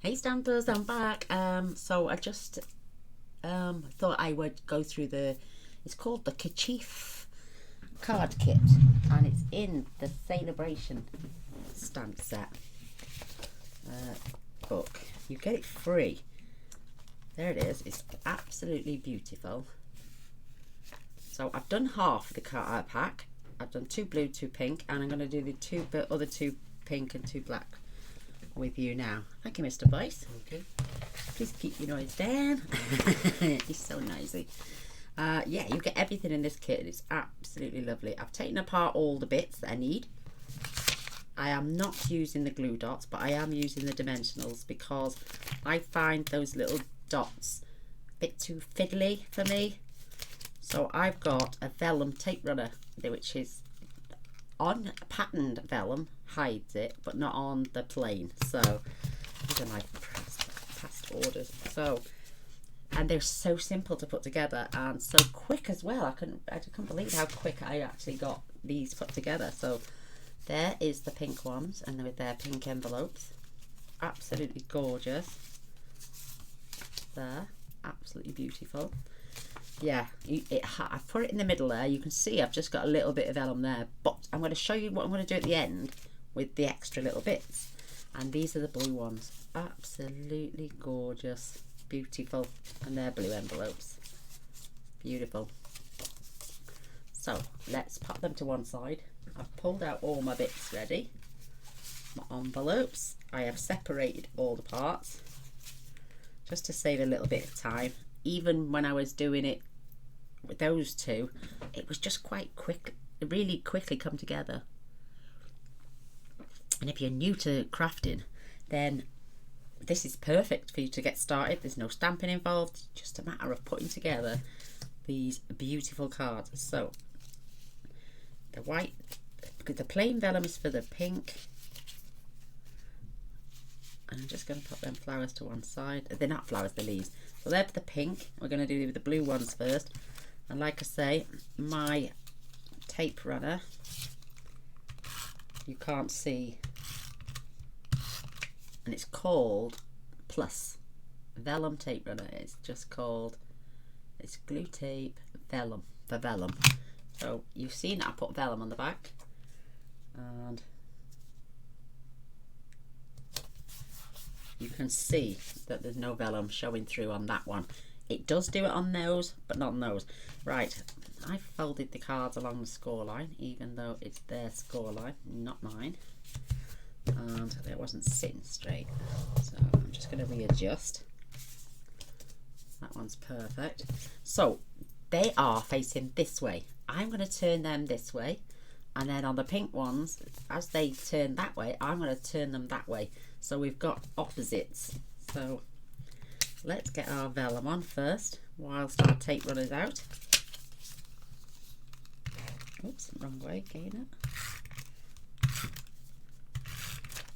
Hey Stampers, I'm back. So I just thought I would go through it's called the Kerchief card kit, and it's in the Celebration stamp set book. You get it free. There it is. It's absolutely beautiful. So I've done half the card pack. I've done 2 blue, 2 pink, and I'm going to do the other 2 pink and 2 black with you now. Thank you, Mr. Vice. Okay. Please keep your noise down. He's so noisy. Yeah, you get everything in this kit. It's absolutely lovely. I've taken apart all the bits that I need. I am not using the glue dots, but I am using the dimensionals because I find those little dots a bit too fiddly for me. So I've got a vellum tape runner, which is on patterned vellum, hides it, but not on the plain. So these are my past orders. So, and they're so simple to put together and so quick as well. I can't believe how quick I actually got these put together. So there is the pink ones, and with their pink envelopes, absolutely gorgeous. There, absolutely beautiful. Yeah, I've put it in the middle there. You can see I've just got a little bit of vellum there, but I'm going to show you what I'm going to do at the end with the extra little bits. And these are the blue ones. Absolutely gorgeous, beautiful, and they're blue envelopes. Beautiful. So let's pop them to one side. I've pulled out all my bits ready. My envelopes. I have separated all the parts just to save a little bit of time. Even when I was doing it with those two, it was just quite quick, really quickly come together. And if you're new to crafting, then this is perfect for you to get started. There's no stamping involved, just a matter of putting together these beautiful cards. So the white, the plain vellum is for the pink. And I'm just going to put them flowers to one side. They're not flowers, they're leaves. So they're for the pink. We're going to do the blue ones first. And like I say, my tape runner, you can't see. And it's called Plus. Vellum tape runner. It's just called, it's glue tape vellum, for vellum. So you've seen I put vellum on the back. And you can see that there's no vellum showing through on that one. It does do it on those, but not on those. Right, I folded the cards along the score line, even though it's their score line, not mine. And it wasn't sitting straight. So I'm just going to readjust. That one's perfect. So they are facing this way. I'm going to turn them this way. And then on the pink ones, as they turn that way, I'm going to turn them that way. So we've got opposites. So let's get our vellum on first, whilst our tape runner's out. Oops, wrong way, Gaynor.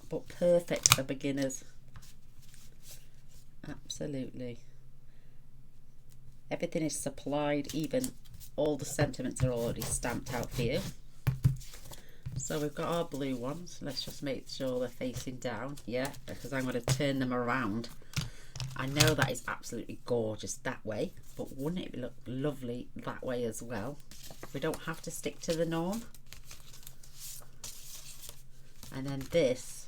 But perfect for beginners. Absolutely. Everything is supplied, even all the sentiments are already stamped out for you. So we've got our blue ones. Let's just make sure they're facing down. Yeah, because I'm going to turn them around. I know that is absolutely gorgeous that way, but wouldn't it look lovely that way as well? We don't have to stick to the norm. And then this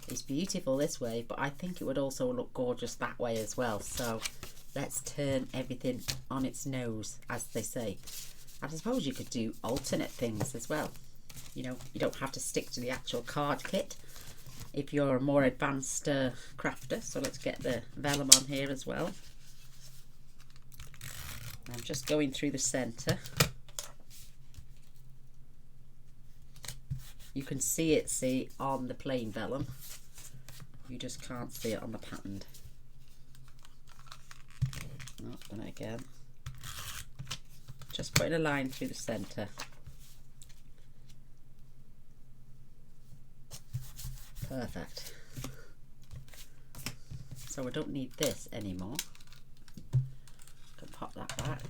is beautiful this way, but I think it would also look gorgeous that way as well. So let's turn everything on its nose, as they say. I suppose you could do alternate things as well. You know, you don't have to stick to the actual card kit if you're a more advanced crafter. So let's get the vellum on here as well. I'm just going through the centre. You can see it, on the plain vellum. You just can't see it on the patterned. Oh, done it again. Just putting a line through the centre. Perfect. So we don't need this anymore. Can pop that back.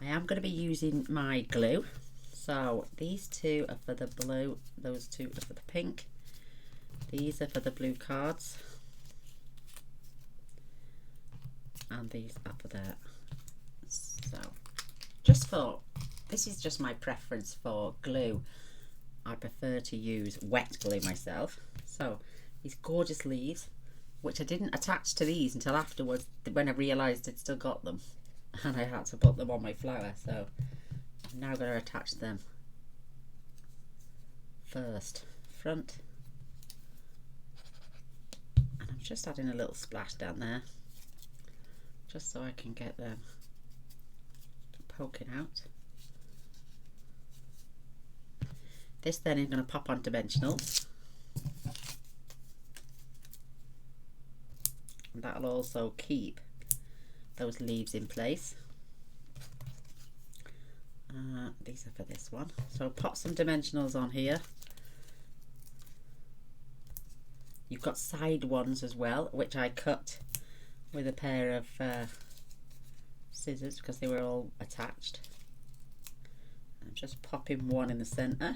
I am going to be using my glue. So these two are for the blue, those two are for the pink. These are for the blue cards, and these are for that. So just for, this is just my preference for glue. I prefer to use wet glue myself. So these gorgeous leaves, which I didn't attach to these until afterwards when I realised I'd still got them, and I had to put them on my flower. So I'm now going to attach them first, front, and I'm just adding a little splash down there just so I can get them poking out. This then is going to pop on dimensionals, and that'll also keep those leaves in place. These are for this one, so pop some dimensionals on here. You've got side ones as well, which I cut with a pair of scissors because they were all attached. I'm just popping one in the centre.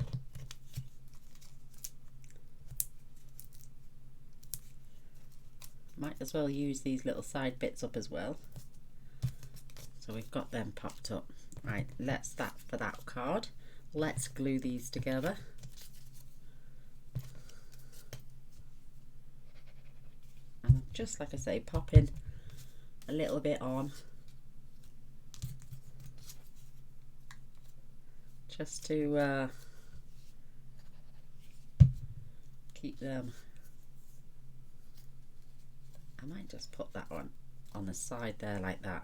Might as well use these little side bits up as well. So we've got them popped up. Right, that's that for that card. Let's glue these together. And just like I say, popping a little bit on, just to keep them. I might just put that one on the side there like that.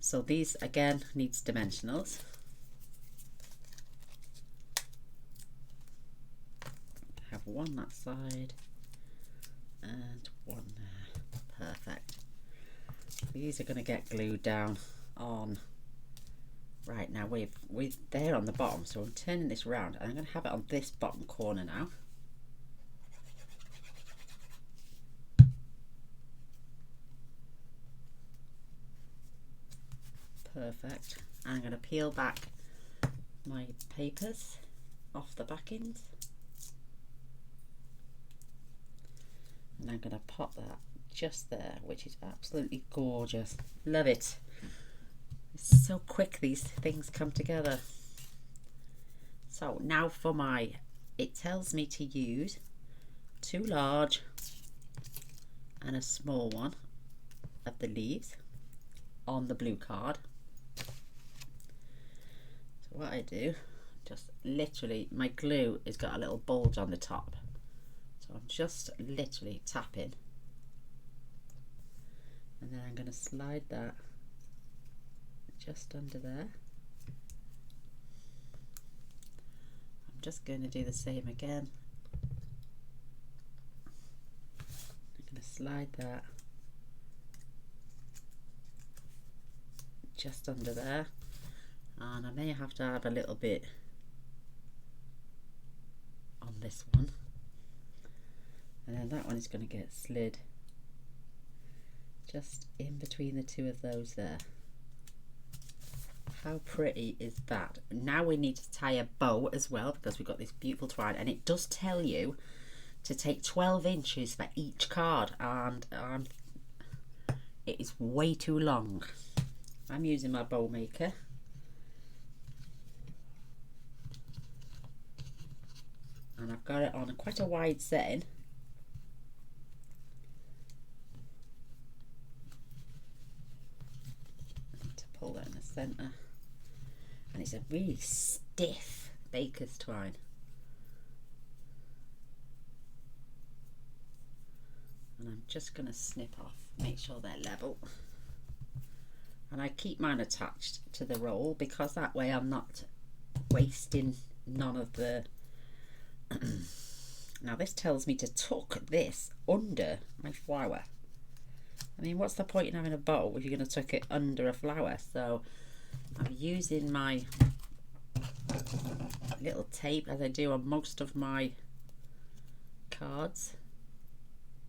So these again needs dimensionals. Have one that side and one there. Perfect. These are going to get glued down on. Right, now we've there on the bottom, so I'm turning this round and I'm going to have it on this bottom corner now. Perfect. I'm going to peel back my papers off the backings, and I'm going to pop that just there, which is absolutely gorgeous. Love it. It's so quick these things come together. So now for my, it tells me to use 2 large and a small one of the leaves on the blue card. So what I do, just literally, my glue has got a little bulge on the top, so I'm just literally tapping, and then I'm going to slide that just under there. I'm just going to do the same again. I'm going to slide that just under there, and I may have to add a little bit on this one, and then that one is going to get slid just in between the two of those there. How pretty is that? Now we need to tie a bow as well, because we've got this beautiful twine, and it does tell you to take 12 inches for each card, and it is way too long. I'm using my bow maker. And I've got it on quite a wide setting. I need to pull that in the centre. And it's a really stiff baker's twine. And I'm just going to snip off, make sure they're level. And I keep mine attached to the roll, because that way I'm not wasting none of the now this tells me to tuck this under my flower. I mean, what's the point in having a bow if you're going to tuck it under a flower? So I'm using my little tape, as I do on most of my cards,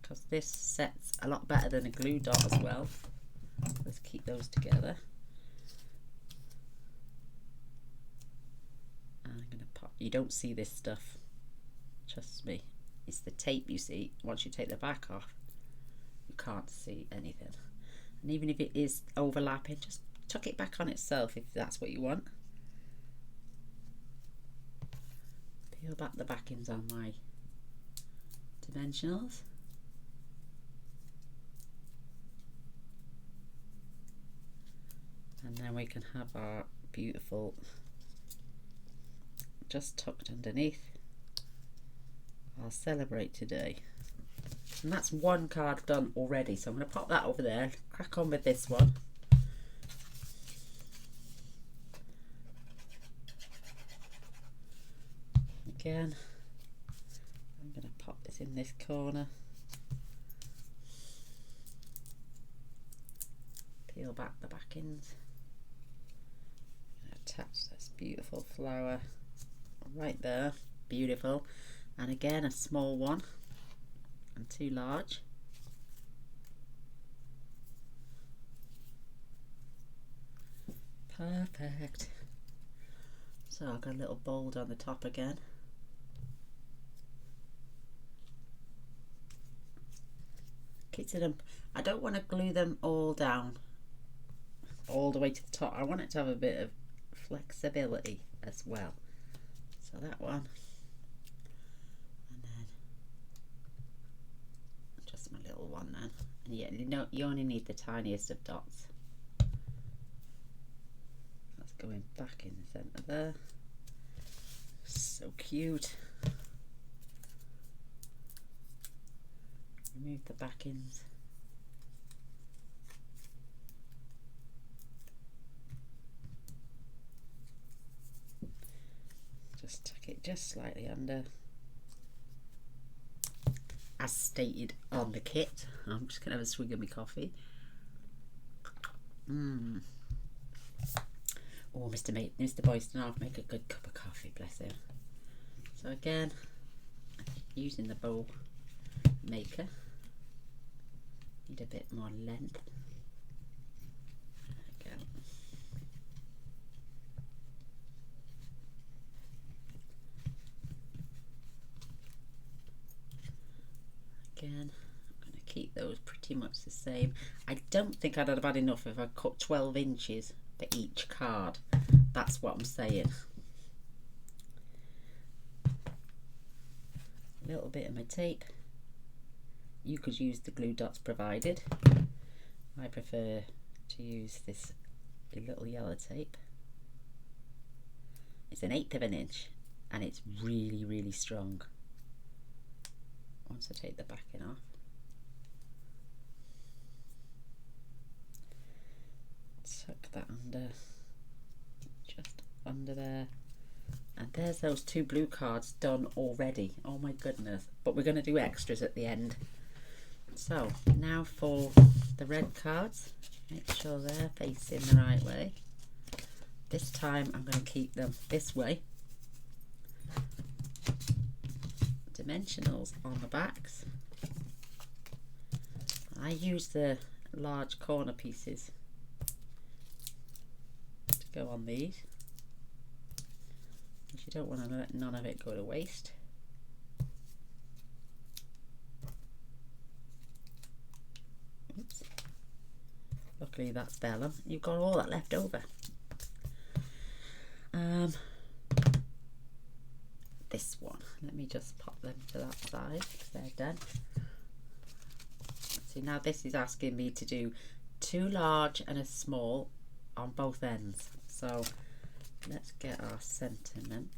because this sets a lot better than a glue dot as well. Let's keep those together. And I'm going to pop, you don't see this stuff, trust me, it's the tape, you see. Once you take the back off, you can't see anything. And even if it is overlapping, just tuck it back on itself if that's what you want. Peel back the backings on my dimensionals. And then we can have our beautiful, just tucked underneath, I'll celebrate today. And that's one card done already, so I'm going to pop that over there, crack on with this one. Again, I'm going to pop this in this corner, peel back the backings, attach this beautiful flower right there, beautiful, and again a small one and two large. Perfect. So I've got a little bold on the top again. Kitting them. I don't want to glue them all down all the way to the top. I want it to have a bit of flexibility as well. So that one, and then just my little one then. And yeah, you only need the tiniest of dots. That's going back in the centre there. So cute. Remove the backings. Just tuck it just slightly under. As stated on the kit. I'm just going to have a swig of my coffee. Oh, Mr. Boystonoff, make a good cup of coffee, bless him. So again, using the bowl maker, need a bit more length. There we go. Again, I'm going to keep those pretty much the same. I don't think I'd have had enough if I cut 12 inches for each card. That's what I'm saying. A little bit of my tape. You could use the glue dots provided. I prefer to use this little yellow tape. It's 1/8 of an inch and it's really, really strong. Once I take the backing off, tuck that under, just under there, and there's those 2 blue cards done already. Oh my goodness, but we're going to do extras at the end. So now for the red cards, make sure they're facing the right way. This time I'm going to keep them this way. Dimensionals on the backs. I use the large corner pieces to go on these, because you don't want to let none of it go to waste. Oops. Luckily that's vellum. You've got all that left over. This one, let me just pop them to that side because they're done. See, now this is asking me to do 2 large and a small on both ends. So let's get our sentiment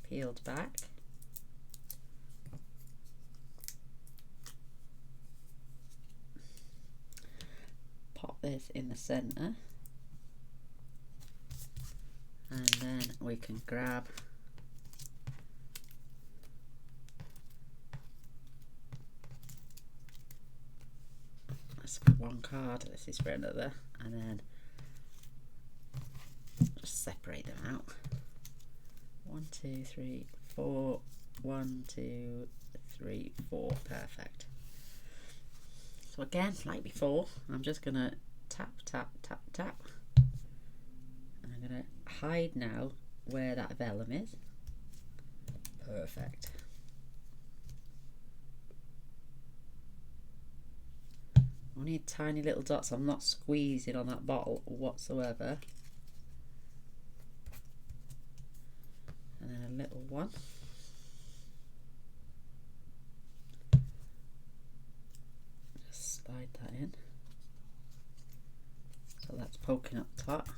peeled back. Pop this in the center, and then we can grab one card, this is for another, and then just separate them out. 1, 2, 3, 4. 1, 2, 3, 4. Perfect. So again, like before, I'm just gonna tap, tap, tap, tap, and I'm gonna hide now where that vellum is. Perfect. Only tiny little dots. I'm not squeezing on that bottle whatsoever. And then a little one. Just slide that in. So that's poking up top.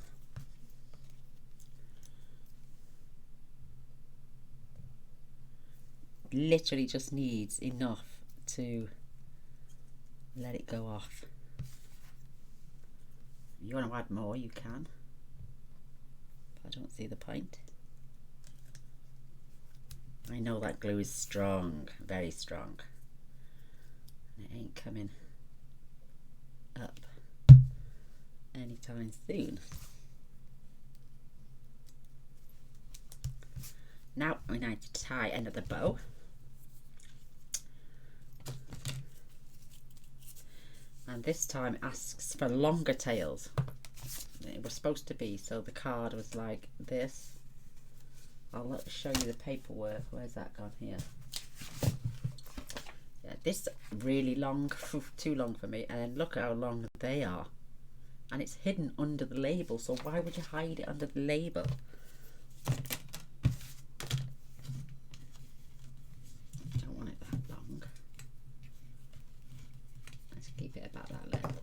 Literally just needs enough to let it go off. If you want to add more, you can. But I don't see the point. I know that glue is strong, very strong. And it ain't coming up anytime soon. Now we need to tie another bow. And this time asks for longer tails. It was supposed to be, so the card was like this. I'll show you the paperwork. Where's that gone? Here. Yeah, this really long, too long for me. And then look how long they are. And it's hidden under the label, so why would you hide it under the label? Don't want it that long. Let's keep it about that length.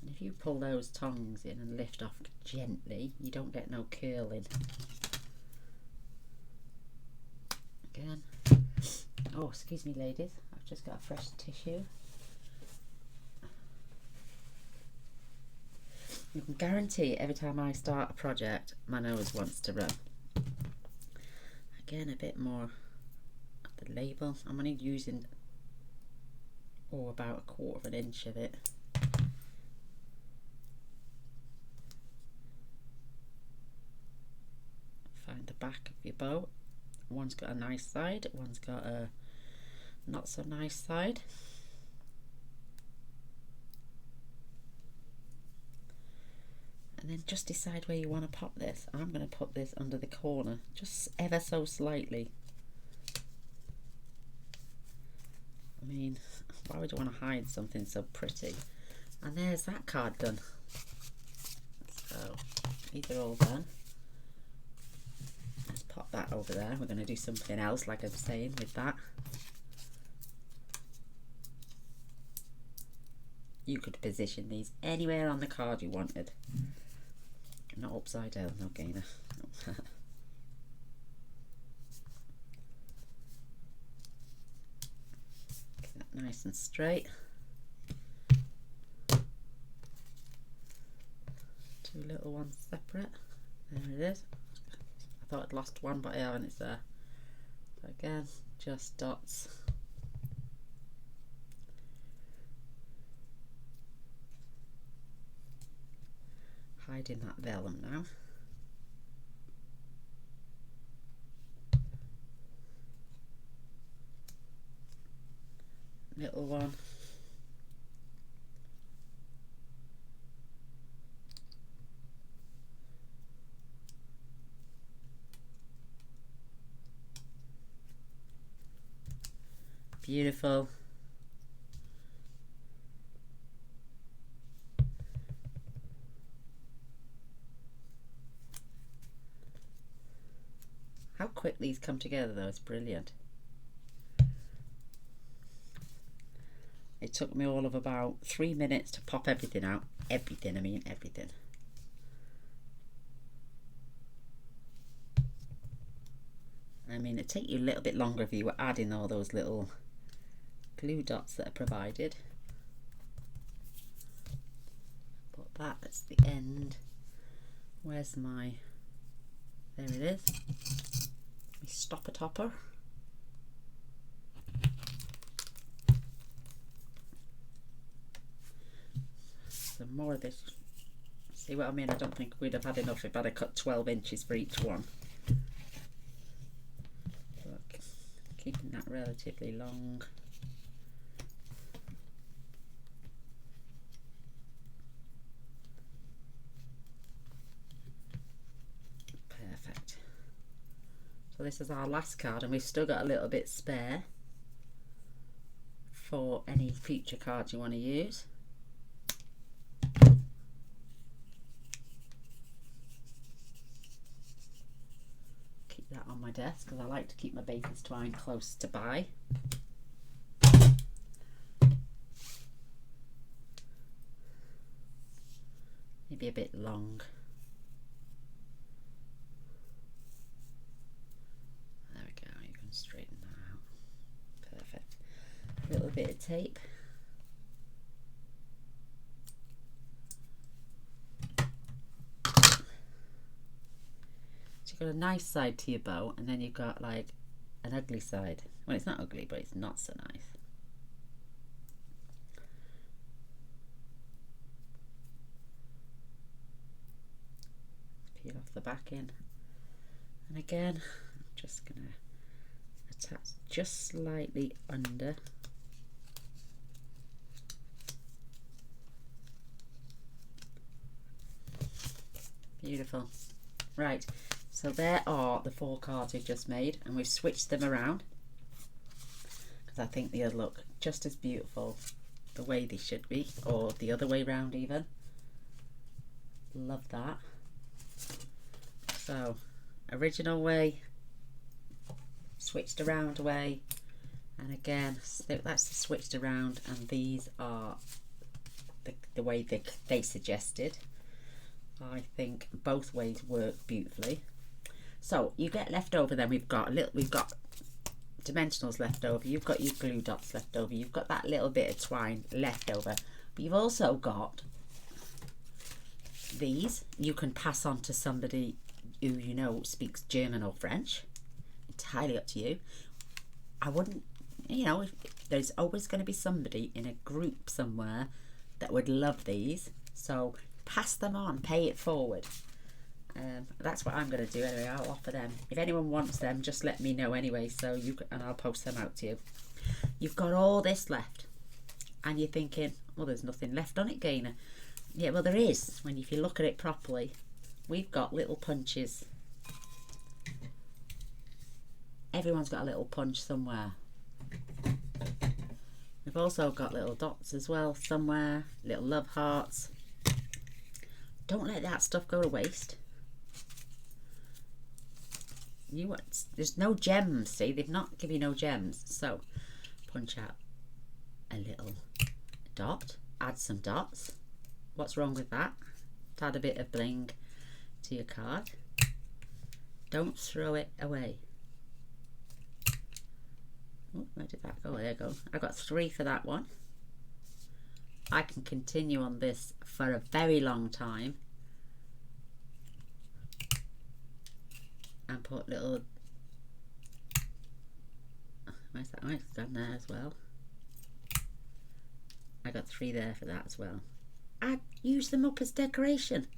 And if you pull those tongs in and lift off gently, you don't get no curling. Again. Oh, excuse me, ladies. I've just got a fresh tissue. You can guarantee every time I start a project, my nose wants to run. Again, a bit more of the label. I'm only using about 1/4 inch of it. Find the back of your bow. One's got a nice side, one's got a not so nice side. And then just decide where you want to pop this. I'm going to put this under the corner, just ever so slightly. I mean, why would you want to hide something so pretty? And there's that card done. So these are all done. Let's pop that over there. We're going to do something else, like I'm saying, with that. You could position these anywhere on the card you wanted. Not upside down, no gainer. Get that nice and straight. Two little ones separate. There it is. I thought I'd lost one, but I haven't. It's there. So again, just dots. Hiding that vellum now. Little one. Beautiful. How quick these come together though, it's brilliant. It took me all of about 3 minutes to pop everything out. Everything, I mean everything. I mean, it'd take you a little bit longer if you were adding all those little glue dots that are provided. But that's the end. Where's my... There it is. My stopper topper. Some more of this. See what I mean? I don't think we'd have had enough if I'd have cut 12 inches for each one. Look, keeping that relatively long. Perfect. So this is our last card, and we've still got a little bit spare for any future cards you want to use. Keep that on my desk because I like to keep my baker's twine close to by. Maybe a bit long. There we go, you can straighten that out. Perfect. A little bit of tape. So you've got a nice side to your bow, and then you've got like an ugly side. Well, it's not ugly, but it's not so nice. Peel off the back end, and again I'm just gonna attach just slightly under. Beautiful. Right, so there are the 4 cards we've just made, and we've switched them around because I think they'll look just as beautiful the way they should be, or the other way round even. Love that. So, original way, switched around way, and again, that's the switched around, and these are the way they suggested. I think both ways work beautifully. So you get left over. Then we've got dimensionals left over. You've got your glue dots left over. You've got that little bit of twine left over. But you've also got these. You can pass on to somebody who you know speaks German or French. Entirely up to you. I wouldn't, you know, there's always going to be somebody in a group somewhere that would love these. So pass them on, pay it forward. That's what I'm going to do anyway. I'll offer them. If anyone wants them, just let me know anyway. So and I'll post them out to you. You've got all this left, and you're thinking, well, there's nothing left on it, Gaynor. Yeah, well, there is. If you look at it properly, we've got little punches. Everyone's got a little punch somewhere. We've also got little dots as well somewhere, little love hearts. Don't let that stuff go to waste. There's no gems, see, they've not given you no gems. So punch out a little dot, add some dots. What's wrong with that? Add a bit of bling to your card. Don't throw it away. Oh, where did that go? There you go. I got 3 for that one. I can continue on this for a very long time and put little, where's that? Oh, it's done there as well. I got 3 there for that as well. I'd use them up as decoration.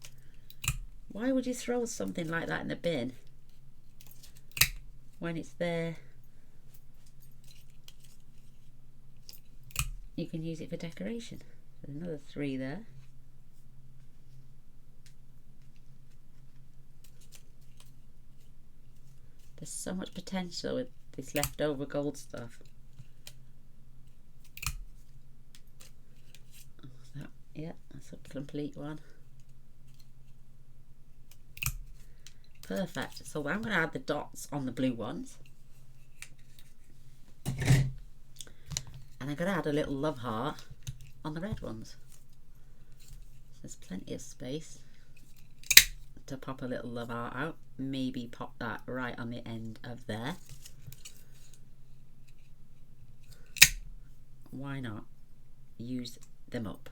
Why would you throw something like that in the bin when it's there? You can use it for decoration. There's another 3 there. There's so much potential with this leftover gold stuff. Yeah, that's a complete one. Perfect. So I'm going to add the dots on the blue ones. And I'm going to add a little love heart on the red ones. There's plenty of space to pop a little love heart out. Maybe pop that right on the end of there. Why not? Use them up.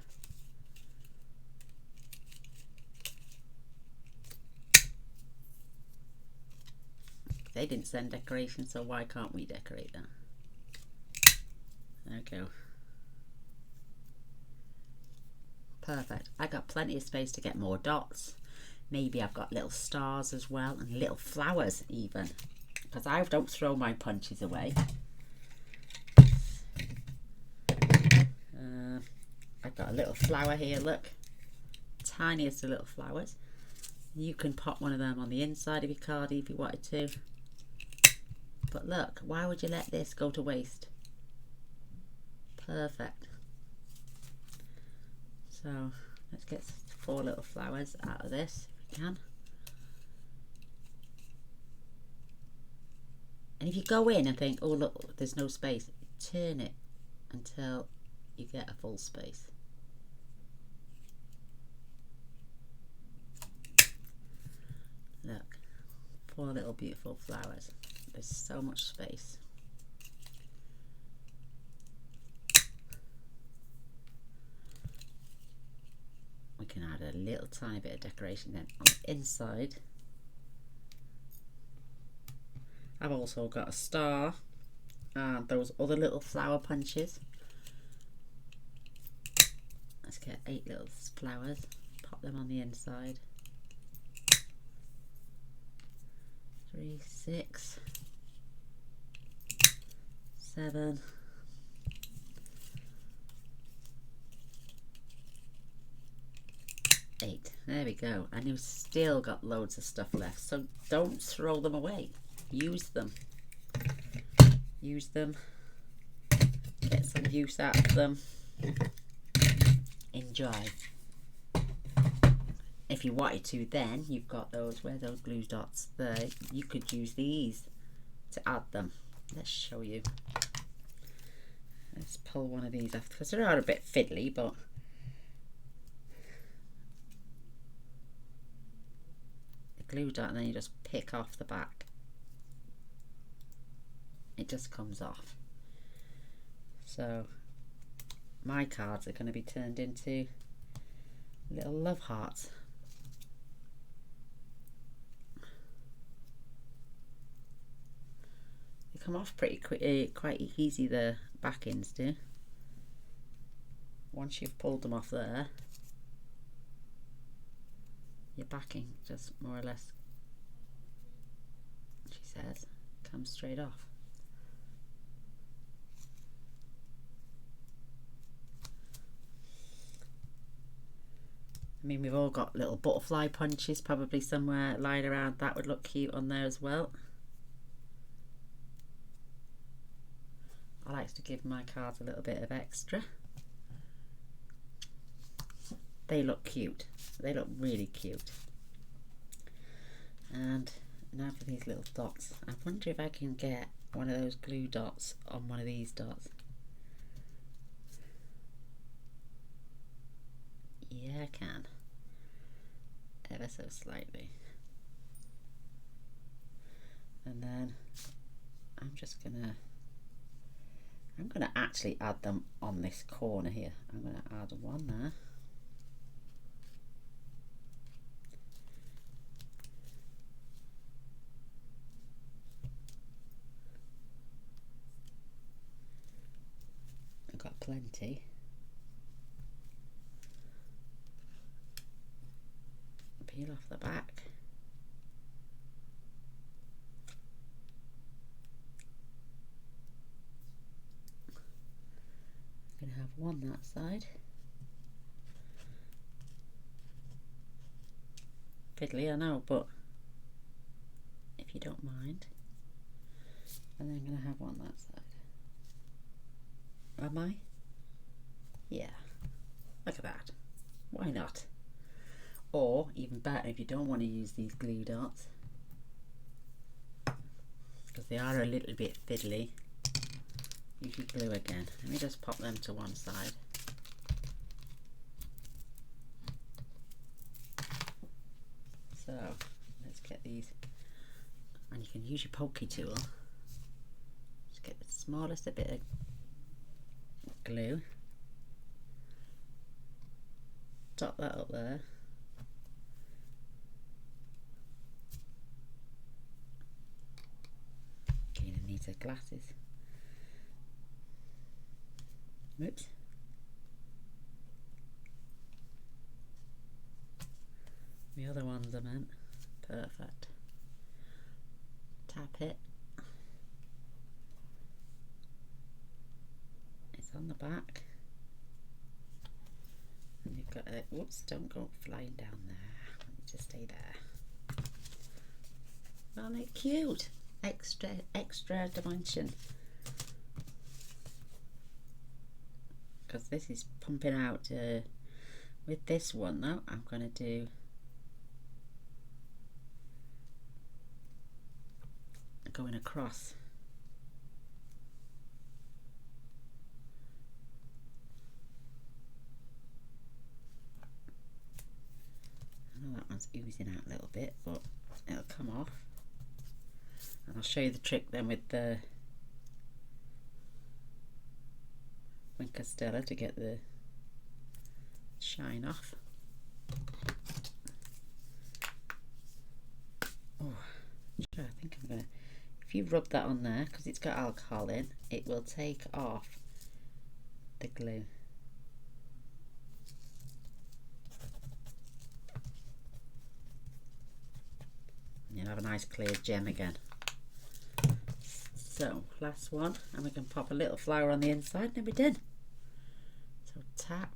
They didn't send decoration, so why can't we decorate that? There we go. Perfect. I got plenty of space to get more dots. Maybe I've got little stars as well, and little flowers even, because I don't throw my punches away. I've got a little flower here, look. Tiniest of little flowers. You can pop one of them on the inside of your card if you wanted to. But look, why would you let this go to waste? Perfect. So let's get 4 little flowers out of this if we can. And if you go in and think, oh look, there's no space, turn it until you get a full space. Look, 4 little beautiful flowers. There's so much space. We can add a little tiny bit of decoration then on the inside. I've also got a star and those other little flower punches. Let's get 8 little flowers, pop them on the inside. 3, 6, 7, 8. There we go. And you've still got loads of stuff left, so don't throw them away. Use them. Use them. Get some use out of them. Enjoy. If you wanted to, then you've got those, where those glue dots there, you could use these to add them. Let's show you. Let's pull one of these off because they are a bit fiddly, but the glue dot, and then you just pick off the back. It just comes off. So my cards are going to be turned into little love hearts. They come off pretty quick, quite easy, the backings do. Once you've pulled them off there, your backing just more or less, she says, comes straight off. I mean, we've all got little butterfly punches probably somewhere lying around. That would look cute on there as well. I like to give my cards a little bit of extra. They look cute. They look really cute. And now for these little dots. I wonder if I can get one of those glue dots on one of these dots. Yeah, I can. Ever so slightly. And then I'm gonna actually add them on this corner here. I'm gonna add one there. I've got plenty. Peel off the back. I'm going to have one that side. Fiddly, I know, but if you don't mind. And then I'm going to have one that side. Am I? Yeah. Look at that. Why not? Or, even better, if you don't want to use these glue dots, because they are a little bit fiddly, use your glue again. Let me just pop them to one side. So, let's get these, and you can use your pokey tool. Just get the smallest bit of glue, dot that up there. Needs her glasses. Oops. The other ones I meant. Perfect. Tap it. It's on the back. And you've got a, whoops, don't go flying down there. I need to stay there. Aren't they cute? extra dimension. Because this is pumping out. With this one though, I'm going to do going across. I know that one's oozing out a little bit, but it'll come off. And I'll show you the trick then with the Castella to get the shine off. Oh, sure, I think I'm gonna, if you rub that on there, because it's got alcohol in, it will take off the glue. And you'll have a nice clear gem again. So, last one, and we can pop a little flower on the inside and then we're done. So tap.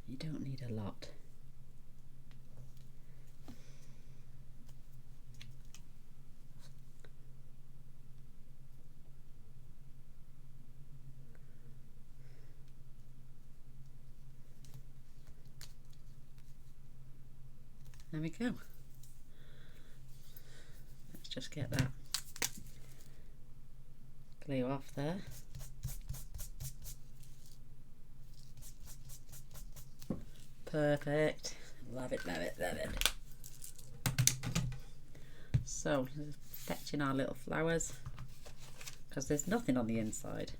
You don't need a lot. There we go. Let's just get that glue off there. Perfect. Love it, love it, love it. So, fetching our little flowers, because there's nothing on the inside.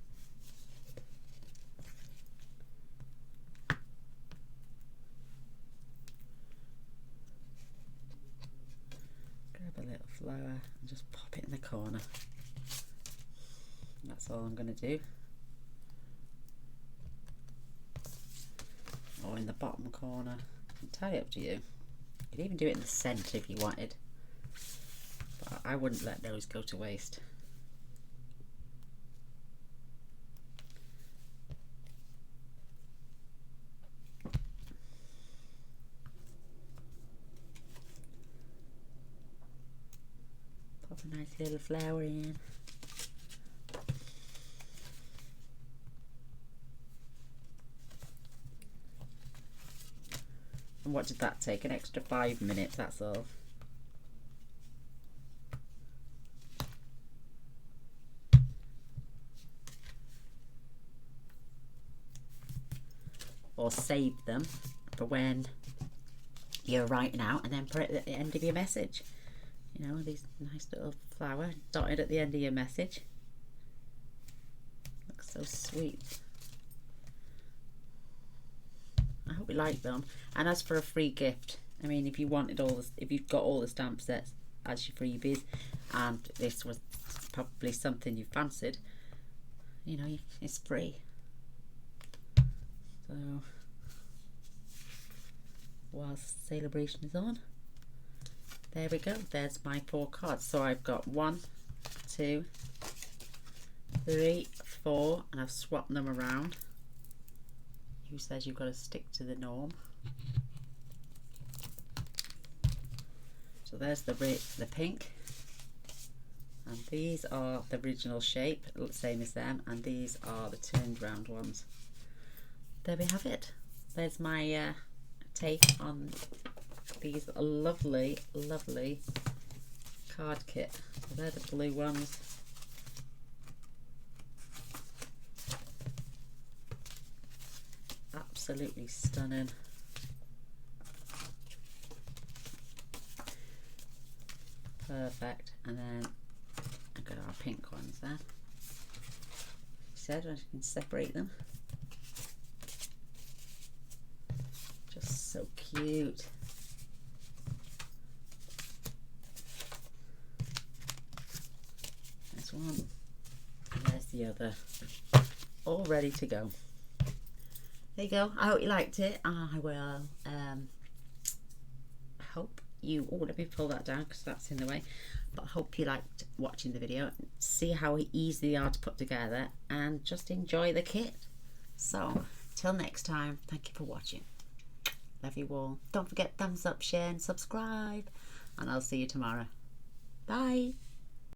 Grab a little flower and just pop it in the corner. And that's all I'm going to do. Or in the bottom corner, entirely up to you. You could even do it in the centre if you wanted, but I wouldn't let those go to waste. Pop a nice little flower in. And what did that take? An extra 5 minutes, that's all. Or save them for when you're writing out and then put it at the end of your message. You know, these nice little flower dotted at the end of your message. Looks so sweet. I hope you like them. And as for a free gift, I mean, if you wanted all this, if you've got all the stamp sets as your freebies, and this was probably something you fancied, you know, it's free. So, whilst celebration is on, there we go. There's my 4 cards. So I've got 1, 2, 3, 4, and I've swapped them around. Who says you've got to stick to the norm? So there's the pink, and these are the original shape, same as them, and these are the turned round ones. There we have it. There's my take on these lovely, lovely card kit. So they're the blue ones. Absolutely stunning. Perfect. And then I've got our pink ones there. Said I can separate them. Just so cute. There's one. And there's the other. All ready to go. There you go. I hope you liked it. I will. I hope you. Oh, let me pull that down because that's in the way. But I hope you liked watching the video. See how easy they are to put together, and just enjoy the kit. So, till next time, thank you for watching. Love you all. Don't forget thumbs up, share, and subscribe. And I'll see you tomorrow. Bye.